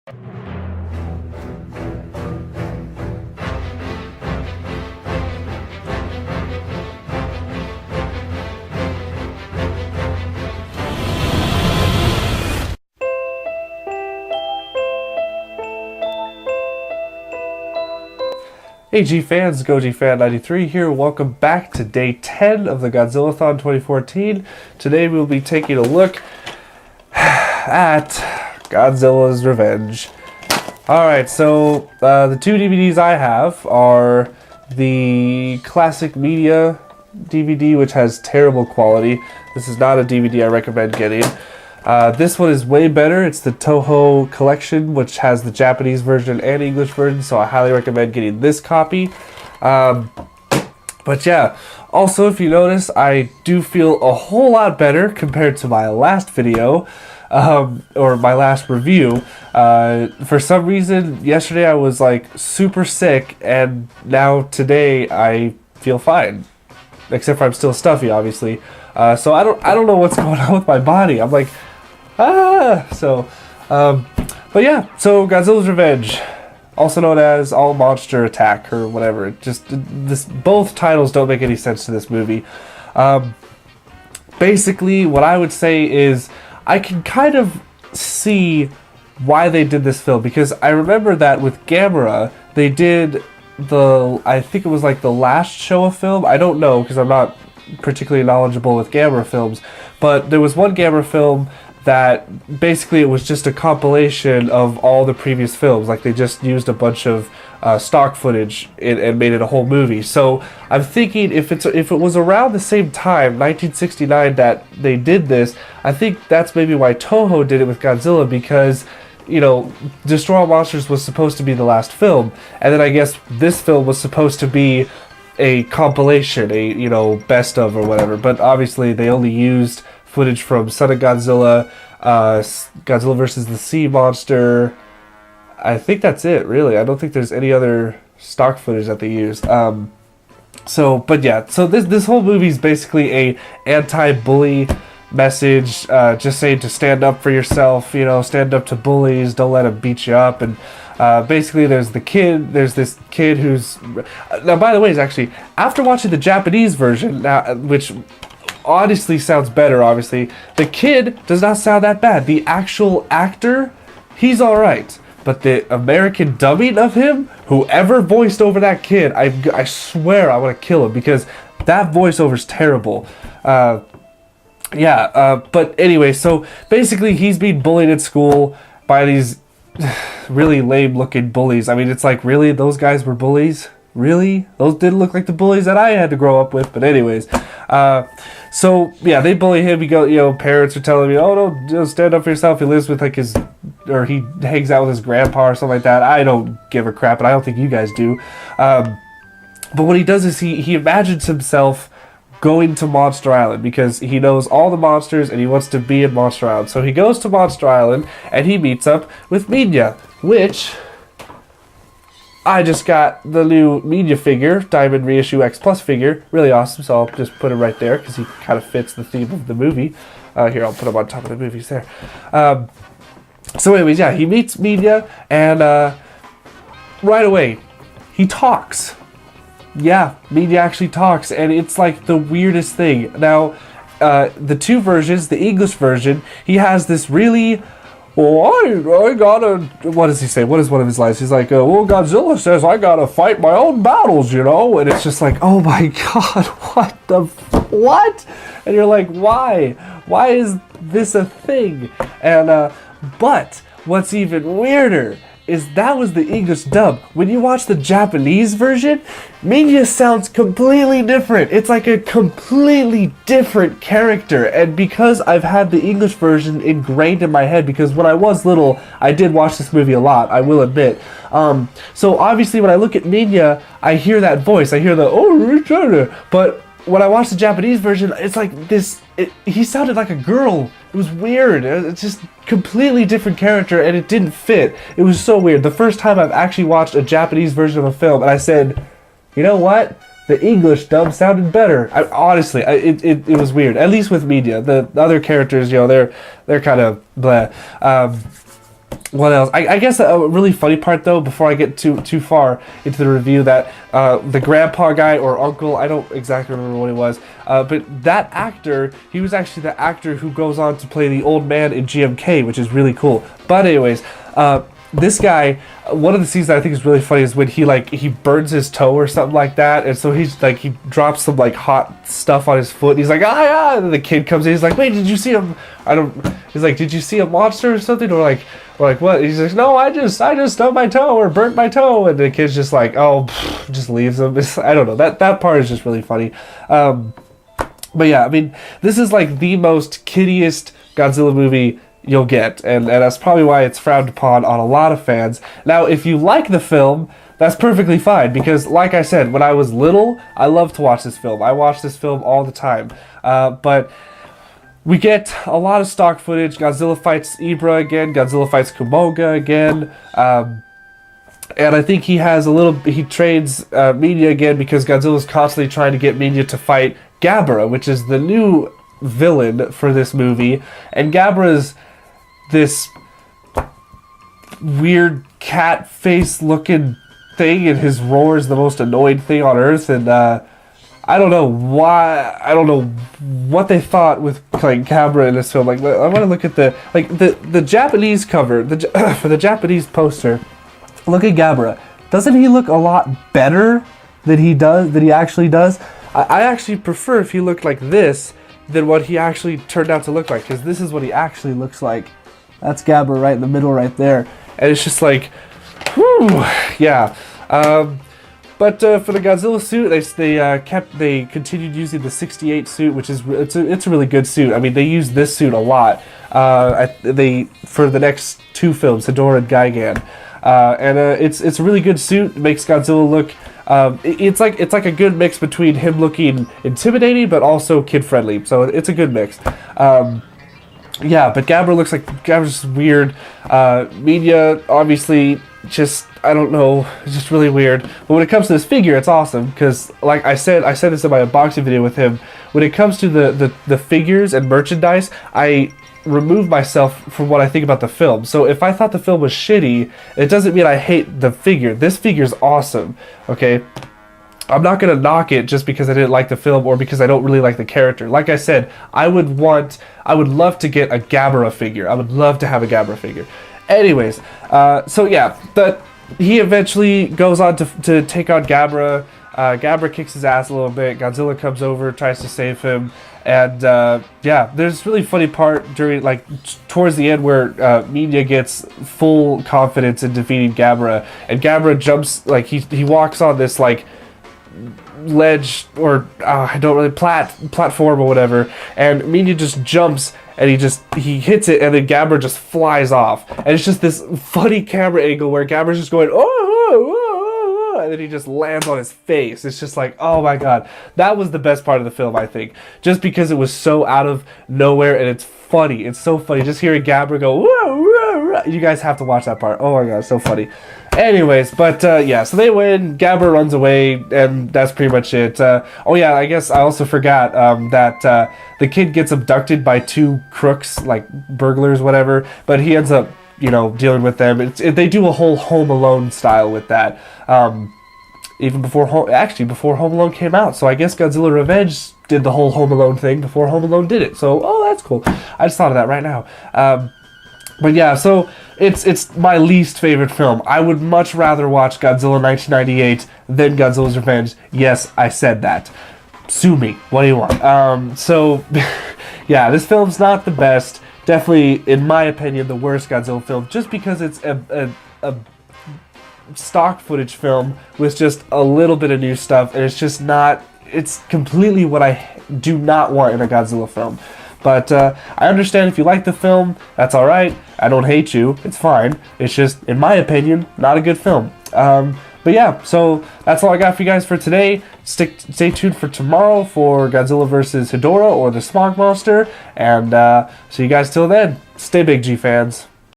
Hey G-Fans, Gojifan1993 here. Welcome back to day 10 of the Godzilla-Thon 2014. Today we'll be taking a look at Godzilla's Revenge. Alright, so the two DVDs I have are the Classic Media DVD, which has terrible quality. This is not a DVD I recommend getting. This one is way better. It's the Toho collection, which has the Japanese version and English version, so I highly recommend getting this copy. But yeah, also if you notice, I do feel a whole lot better compared to my last video, or my last review. For some reason, yesterday I was like super sick, and now today I feel fine. Except for I'm still stuffy, obviously. So I don't know what's going on with my body. I'm like, but yeah, so Godzilla's Revenge, also known as All Monster Attack or whatever. Both titles don't make any sense to this movie. Basically, what I would say is I can kind of see why they did this film, because I remember that with Gamera, they did I think it was like the last Showa film. I don't know, because I'm not particularly knowledgeable with Gamera films, but there was one Gamera film that basically it was just a compilation of all the previous films. Like they just used a bunch of stock footage and made it a whole movie. So I'm thinking if it was around the same time, 1969, that they did this, I think that's maybe why Toho did it with Godzilla, because, you know, Destroy All Monsters was supposed to be the last film, and then I guess this film was supposed to be a compilation, you know, best of or whatever. But obviously they only used footage from Son of Godzilla, Godzilla vs. the Sea Monster. I think that's it, really. I don't think there's any other stock footage that they used. But yeah, so this whole movie is basically a anti-bully message, just saying to stand up for yourself, you know, stand up to bullies, don't let them beat you up. And basically there's this kid who's, now by the way, is actually, after watching the Japanese version, which honestly sounds better, obviously, the kid does not sound that bad. The actual actor, he's alright, but the American dubbing of him, whoever voiced over that kid, I swear I want to kill him, because that voiceover's terrible. But anyway, so basically he's being bullied at school by these really lame looking bullies. I mean, it's like, really? Those guys were bullies? Really? Those didn't look like the bullies that I had to grow up with. But anyways, so yeah, they bully him. Parents are telling me, oh no, stand up for yourself. He lives with like he hangs out with his grandpa or something like that. I don't give a crap, and I don't think you guys do. But what he does is he imagines himself going to Monster Island, because he knows all the monsters and he wants to be in Monster Island. So he goes to Monster Island and he meets up with Minya, which I just got the new Minya figure, Diamond Reissue X Plus figure. Really awesome, so I'll just put him right there because he kind of fits the theme of the movie. Here, I'll put him on top of the movies there. So anyways, yeah, he meets Minya, and right away, he talks. Yeah, Minya actually talks, and it's like the weirdest thing. Now, the two versions, the English version, he has this really, well, I gotta, what does he say? What is one of his lines? He's like, well, Godzilla says I gotta fight my own battles, you know? And it's just like, oh my god, what? And you're like, why? Why is this a thing? And, but what's even weirder is that was the English dub. When you watch the Japanese version, Minya sounds completely different. It's like a completely different character. And because I've had the English version ingrained in my head, because when I was little, I did watch this movie a lot, I will admit. So obviously when I look at Minya, I hear that voice. I hear the, oh, but when I watched the Japanese version, it's like this, he sounded like a girl. It was weird. It's just completely different character, and it didn't fit. It was so weird. The first time I've actually watched a Japanese version of a film, and I said, you know what? The English dub sounded better. Honestly, it was weird. At least with Minya. The other characters, you know, they're kind of bleh. What else? I guess a really funny part, though, before I get too far into the review, that the grandpa guy or uncle, I don't exactly remember what he was, but that actor, he was actually the actor who goes on to play the old man in GMK, which is really cool. But anyways, this guy, one of the scenes that I think is really funny is when he burns his toe or something like that, and so he's like, he drops some like hot stuff on his foot, and he's like, ah, and the kid comes in, he's like, wait, did you see him? He's like, did you see a monster or something? Or like what? He's like, no, I just stubbed my toe or burnt my toe, and the kid's just like, oh, just leaves him. I don't know, that part is just really funny. But yeah, I mean, this is like the most kiddiest Godzilla movie you'll get, and that's probably why it's frowned upon on a lot of fans. Now, if you like the film, that's perfectly fine, because like I said, when I was little, I loved to watch this film. I watched this film all the time. But we get a lot of stock footage. Godzilla fights Ibra again, Godzilla fights Kumonga again, and I think he trades Minya again, because Godzilla's constantly trying to get Minya to fight Gabara, which is the new villain for this movie, and Gabara's this weird cat face looking thing, and his roar is the most annoying thing on earth, and I don't know what they thought with like Gabara in this film. Like, I want to look at the Japanese cover, for the Japanese poster. Look at Gabara. Doesn't he look a lot better than he actually does? I actually prefer if he looked like this than what he actually turned out to look like, because this is what he actually looks like. That's Gabara right in the middle right there. And it's just like, whew, yeah. But for the Godzilla suit, they continued using the 68 suit, which is it's a really good suit. I mean, they use this suit a lot. For the next two films, Hedorah and Gigan, and it's a really good suit. It makes Godzilla look. It's like a good mix between him looking intimidating but also kid friendly. So it's a good mix. Yeah, but Gabara's just weird. Minya, obviously, just, I don't know, it's just really weird. But when it comes to this figure, it's awesome, because like I said this in my unboxing video with him, when it comes to the figures and merchandise, I remove myself from what I think about the film. So if I thought the film was shitty, it doesn't mean I hate the figure. This figure's awesome, okay? I'm not going to knock it just because I didn't like the film or because I don't really like the character. Like I said, I would love to get a Gabara figure. I would love to have a Gabara figure. Anyways, so yeah, but he eventually goes on to take on Gabara. Gabara kicks his ass a little bit. Godzilla comes over, tries to save him. And yeah, there's this really funny part during, like, towards the end where Minya gets full confidence in defeating Gabara. And Gabara jumps, like, he walks on this, like, ledge or I don't really platform or whatever, and Minya just jumps and he hits it, and then Gabara just flies off, and it's just this funny camera angle where Gabara's just going oh, and then he just lands on his face. It's just like, oh my god, that was the best part of the film, I think, just because it was so out of nowhere, and it's funny. It's so funny just hearing Gabara go whoa, whoa, whoa. You guys have to watch that part. Oh my god, it's so funny. Anyways, but yeah, so they win, Gabara runs away, and that's pretty much it. Oh yeah, I guess I also forgot that the kid gets abducted by two crooks, like burglars, whatever, but he ends up, you know, dealing with them. They do a whole Home Alone style with that, even before Home Alone came out, so I guess Godzilla Revenge did the whole Home Alone thing before Home Alone did it, so, oh, that's cool. I just thought of that right now. But yeah, so it's my least favorite film. I would much rather watch Godzilla 1998 than Godzilla's Revenge. Yes, I said that. Sue me. What do you want? So, yeah, this film's not the best. Definitely, in my opinion, the worst Godzilla film, just because it's a stock footage film with just a little bit of new stuff, and it's just not... It's completely what I do not want in a Godzilla film. But I understand if you like the film, that's alright. I don't hate you, it's fine. It's just, in my opinion, not a good film. But yeah, so that's all I got for you guys for today. Stay tuned for tomorrow for Godzilla vs. Hedorah or the Smog Monster. And see you guys till then. Stay big, G fans.